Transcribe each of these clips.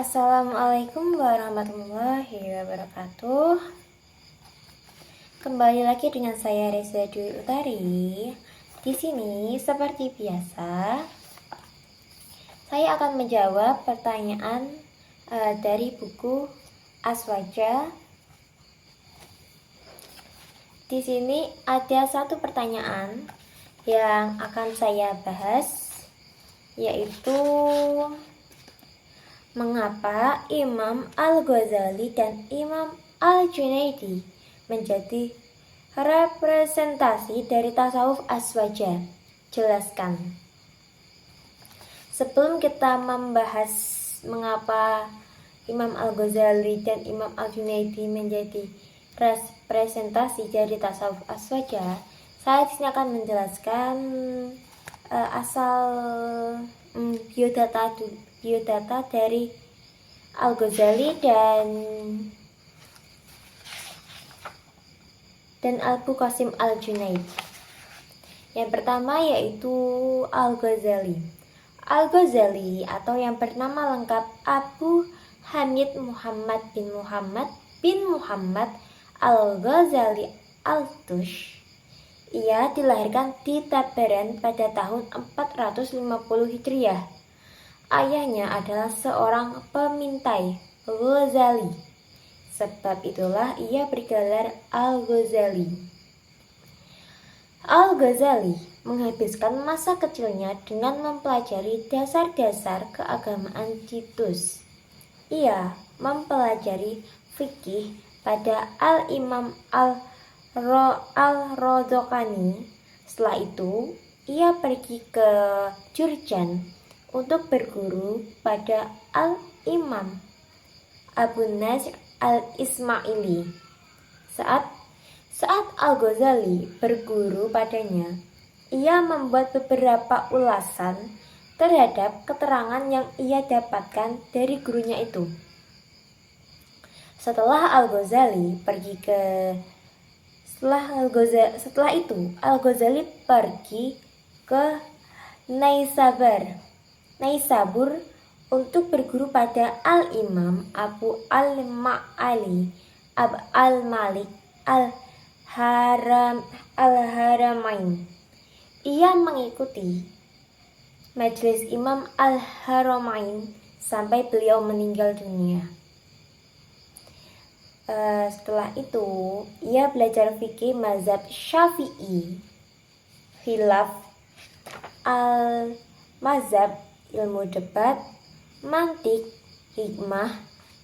Assalamualaikum warahmatullahi wabarakatuh. Kembali lagi dengan saya Reza Dwi Utari. Di sini seperti biasa, saya akan menjawab pertanyaan dari buku Aswaja. Di sini ada satu pertanyaan yang akan saya bahas, yaitu mengapa Imam Al-Ghazali dan Imam Al-Junaidi menjadi representasi dari tasawuf Aswaja? Jelaskan. Sebelum kita membahas mengapa Imam Al-Ghazali dan Imam Al-Junaidi menjadi representasi dari tasawuf Aswaja, saya di sini akan menjelaskan asal biodata dari Al-Ghazali dan Abu Qasim Al-Junaid. Yang pertama yaitu Al-Ghazali. Al-Ghazali atau yang bernama lengkap Abu Hamid Muhammad bin Muhammad Al-Ghazali Al-Tush. Ia dilahirkan di Tabaran pada tahun 450 Hijriah. Ayahnya adalah seorang pemintai Ghazali. Sebab itulah ia bergelar Al-Ghazali. Al-Ghazali menghabiskan masa kecilnya dengan mempelajari dasar-dasar keagamaan di Tus. Ia mempelajari fikih pada Al-Imam Al-Rodokani. Setelah itu, ia pergi ke Jurjan untuk berguru pada Al-Imam Abu Nasr Al-Ismaili. Saat Al-Ghazali berguru padanya, ia membuat beberapa ulasan terhadap keterangan yang ia dapatkan dari gurunya itu. Setelah itu Al-Ghazali pergi ke Naisabur untuk berguru pada Al-Imam Abu Al-Ma'ali Al-Malik Al-Haramain. Ia mengikuti majelis Imam Al-Haramain sampai beliau meninggal dunia. Setelah itu, ia belajar fikih mazhab Syafi'i, khilaf al-mazhab, ilmu debat, mantik, hikmah,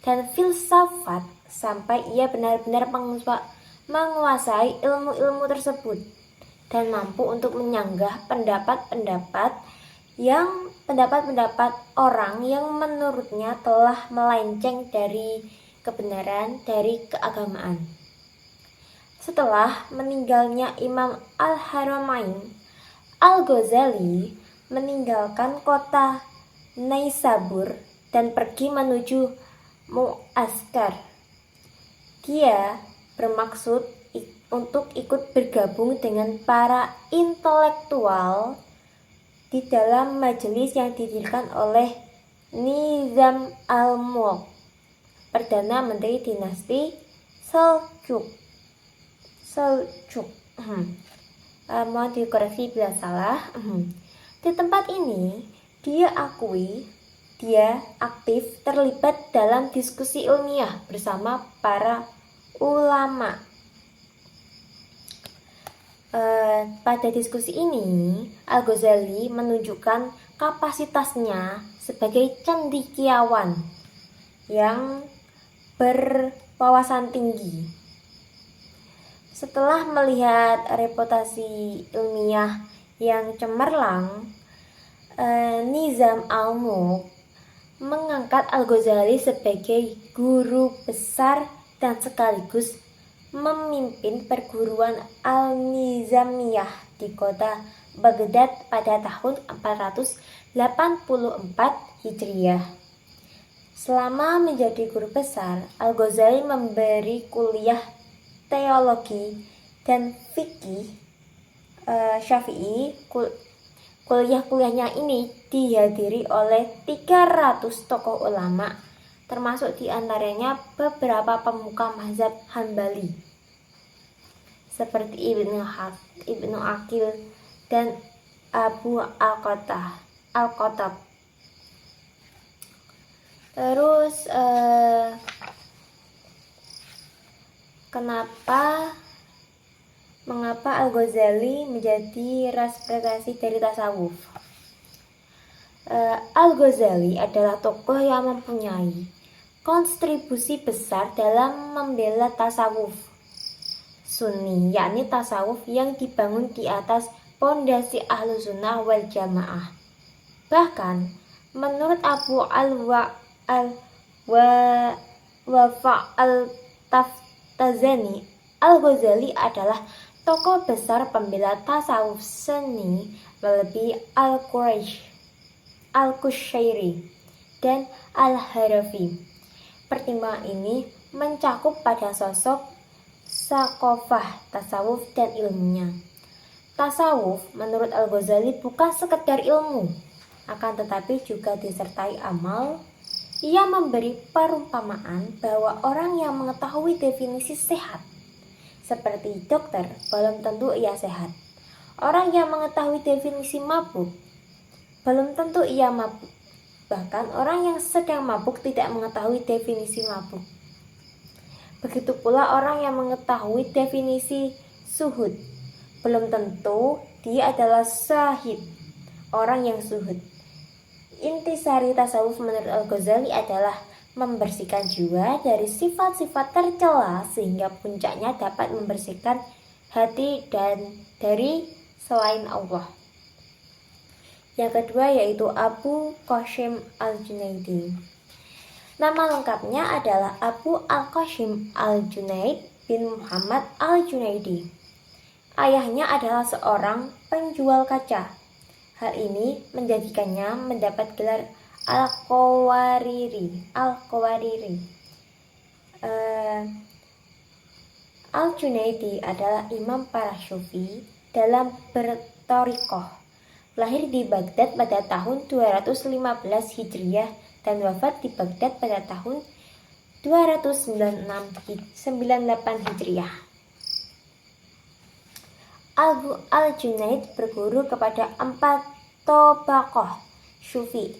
dan filsafat sampai ia benar-benar menguasai ilmu-ilmu tersebut dan mampu untuk menyanggah pendapat-pendapat orang yang menurutnya telah melenceng dari kebenaran dari keagamaan. Setelah meninggalnya Imam Al-Haramain, Al-Ghazali meninggalkan kota Naisabur dan pergi menuju Mu'askar. Dia bermaksud untuk ikut bergabung dengan para intelektual di dalam majelis yang didirikan oleh Nizam al-Mulk, Perdana Menteri dinasti Seljuk. Mohon dikoreksi bila salah. Di tempat ini, dia aktif terlibat dalam diskusi ilmiah bersama para ulama. Pada diskusi ini, Al-Ghazali menunjukkan kapasitasnya sebagai cendekiawan yang berwawasan tinggi. Setelah melihat reputasi ilmiah yang cemerlang, Nizam al-Mulk mengangkat Al-Ghazali sebagai guru besar dan sekaligus memimpin perguruan Al-Nizamiyah di kota Baghdad pada tahun 484 Hijriah. Selama menjadi guru besar, Al-Ghazali memberi kuliah teologi dan fikih Syafi'i. Kuliah-kuliahnya ini dihadiri oleh 300 tokoh ulama termasuk diantaranya beberapa pemuka mazhab Hambali seperti Ibnu Aqil dan Abu Al-Khattab. Terus mengapa Al-Ghazali menjadi representasi dari tasawuf? Al-Ghazali adalah tokoh yang mempunyai kontribusi besar dalam membela tasawuf Sunni, yakni tasawuf yang dibangun di atas pondasi Ahlussunnah wal Jamaah. Bahkan menurut Abu Al-Wafa Al-Taftazani, Al-Ghazali adalah tokoh besar pembela tasawuf Sunni melebihi Al-Qushairi dan Al-Harafi. Pertimbangan ini mencakup pada sosok, sakofah tasawuf dan ilmunya. Tasawuf menurut Al-Ghazali bukan sekedar ilmu, akan tetapi juga disertai amal. Ia memberi perumpamaan bahwa orang yang mengetahui definisi sehat, seperti dokter, belum tentu ia sehat. Orang yang mengetahui definisi mabuk, belum tentu ia mabuk. Bahkan orang yang sedang mabuk tidak mengetahui definisi mabuk. Begitu pula orang yang mengetahui definisi suhud, belum tentu dia adalah syahid, orang yang suhud. Intisari tasawuf menurut Al-Ghazali adalah membersihkan jiwa dari sifat-sifat tercela sehingga puncaknya dapat membersihkan hati dan dari selain Allah. Yang kedua yaitu Abu Qasim Al-Junaidi. Nama lengkapnya adalah Abu Al-Qasim Al-Junaid bin Muhammad Al-Junaidi. Ayahnya adalah seorang penjual kaca. Hal ini menjadikannya mendapat gelar Al-Qawariri. Al-Junaidi adalah imam para sufi dalam berthariqah. Lahir di Baghdad pada tahun 215 Hijriah dan wafat di Baghdad pada tahun 298 Hijriah. Al-Junaid berguru kepada 4 tobaqoh sufi.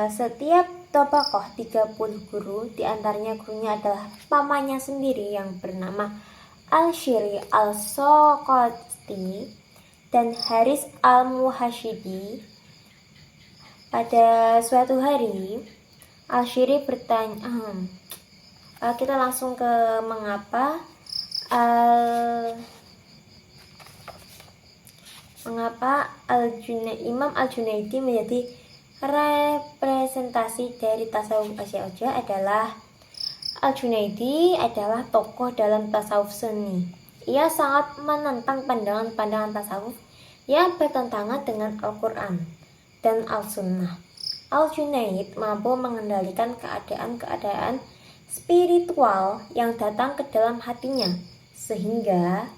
Setiap tobaqoh 30 guru, diantaranya gurunya adalah pamannya sendiri yang bernama Al-Shiri Al-Soqoti dan Haris Al-Muhashidi. Pada suatu hari Al-Shiri bertanya, kita langsung ke mengapa Imam Al-Junaidi menjadi representasi dari tasawuf Asy'ariyah adalah Al-Junaidi adalah tokoh dalam tasawuf Sunni. Ia sangat menentang pandangan-pandangan tasawuf yang bertentangan dengan Al-Quran dan Al-Sunnah. Al-Junaid mampu mengendalikan keadaan-keadaan spiritual yang datang ke dalam hatinya, sehingga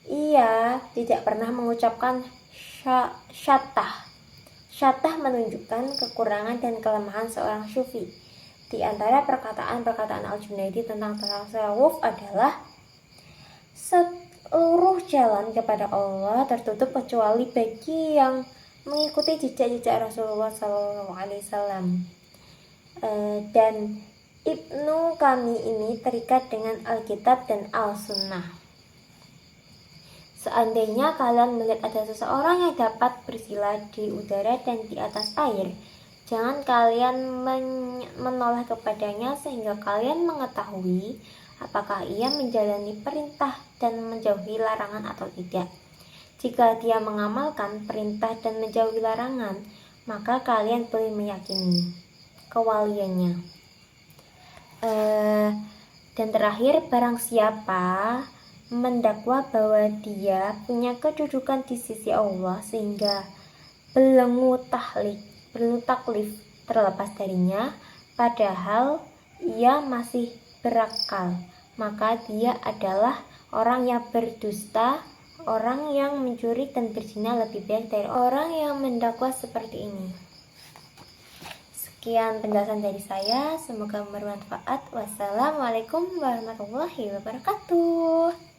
ia tidak pernah mengucapkan syatah. Syatah menunjukkan kekurangan dan kelemahan seorang sufi. Di antara perkataan-perkataan Al-Junaidi tentang tasawuf adalah seluruh jalan kepada Allah tertutup kecuali bagi yang mengikuti jejak-jejak Rasulullah SAW. Dan Ibnu kami ini terikat dengan Alkitab dan Al-Sunnah. Seandainya kalian melihat ada seseorang yang dapat bersila di udara dan di atas air, jangan kalian menoleh kepadanya sehingga kalian mengetahui apakah ia menjalani perintah dan menjauhi larangan atau tidak. Jika dia mengamalkan perintah dan menjauhi larangan, maka kalian boleh meyakini kewaliannya. Dan terakhir, barang siapa mendakwa bahwa dia punya kedudukan di sisi Allah sehingga belenggu taklif terlepas darinya, padahal ia masih berakal, maka dia adalah orang yang berdusta, orang yang mencuri dan berzina lebih baik dari orang yang mendakwa seperti ini. Sekian penjelasan dari saya, semoga bermanfaat. Wassalamualaikum warahmatullahi wabarakatuh.